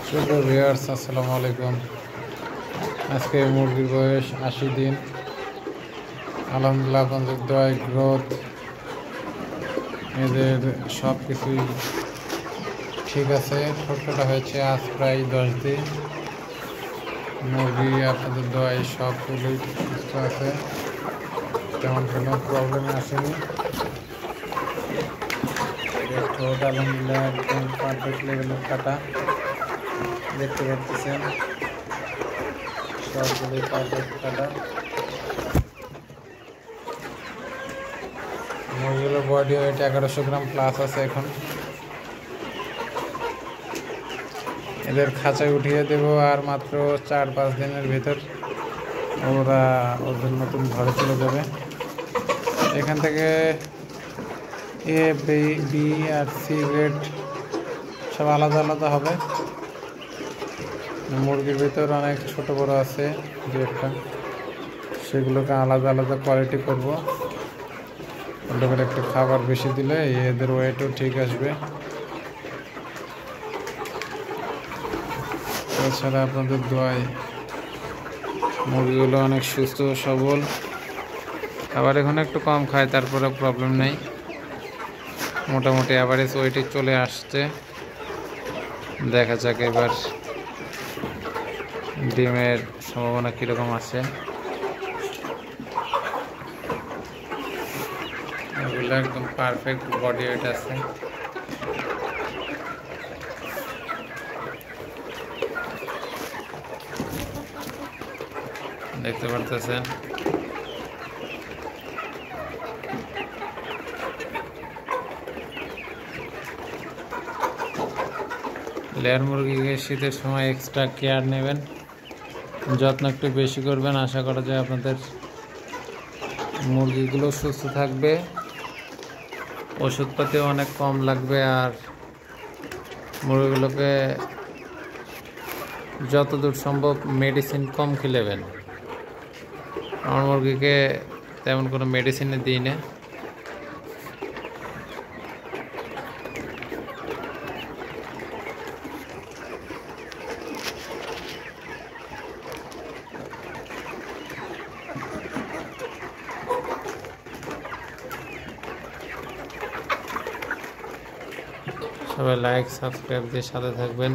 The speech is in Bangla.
সুপ্রিয় ভিউয়ার্স, আসসালামু আলাইকুম। আজকে মুরগির বয়স 80 দিন। আলহামদুলিল্লাহ আপনাদের দোয়ায় গ্রোথ, এদের সব কিছুই ঠিক আছে। ছোটটা হয়েছে আজ প্রায় 10 দিন। মুরগি আপনাদের দোয়ায় সবগুলোই সুস্থ আছে, তেমন কোনো প্রবলেমে আসেনি। এদের ঠোঁট আলহামদুলিল্লাহ একদম পারফেক্ট লেভেলের কাটা, দেখতে পাচ্ছেন সবগুলোই পারফেক্ট কাটা। মুরগিগুলোর বডি ওয়েট 1100 গ্রাম প্লাস আছে এখন। এদের খাঁচায় উঠিয়ে দেব আর মাত্র 4-5 দিনের ভিতর ওরা ওদের নতুন ঘরে চলে যাবে। এখান থেকে A B R C grade সব আলাদা আলাদা হবে। মুরগির ভিতর অনেক ছোট বড় আছে দু একটা, সেগুলোকে আলাদা আলাদা কোয়ালিটি করব। ওগুলোকে একটু খাবার বেশি দিলে এদের ওয়েটও ঠিক আসবে। এছাড়া আপনাদের দোয়ায় মুরগিগুলো অনেক সুস্থ সবল, খাবার এখন একটু কম খায়, তারপরে প্রবলেম নেই। মোটামুটি অ্যাভারেজ ওয়েটে চলে আসছে। দেখা যাক এবার ডিমের সম্ভাবনা কীরকম আছে। এগুলো একদম পারফেক্ট বডি ওয়েট আছে। দেখতে পারতেছেন লেয়ার মুরগিকে শীতের সময় এক্সট্রা কেয়ার নেবেন, যত্ন একটু বেশি করবেন। আশা করা যায় আপনাদের মুরগিগুলো সুস্থ থাকবে, ওষুধপাতিও অনেক কম লাগবে, আর মুরগিগুলোকে যতদূর সম্ভব মেডিসিন কম খেলেবেন। আমার মুরগিকে তেমন কোনো মেডিসিনে দিই না। সবাই লাইক সাবস্ক্রাইব দিয়ে সাথে থাকবেন।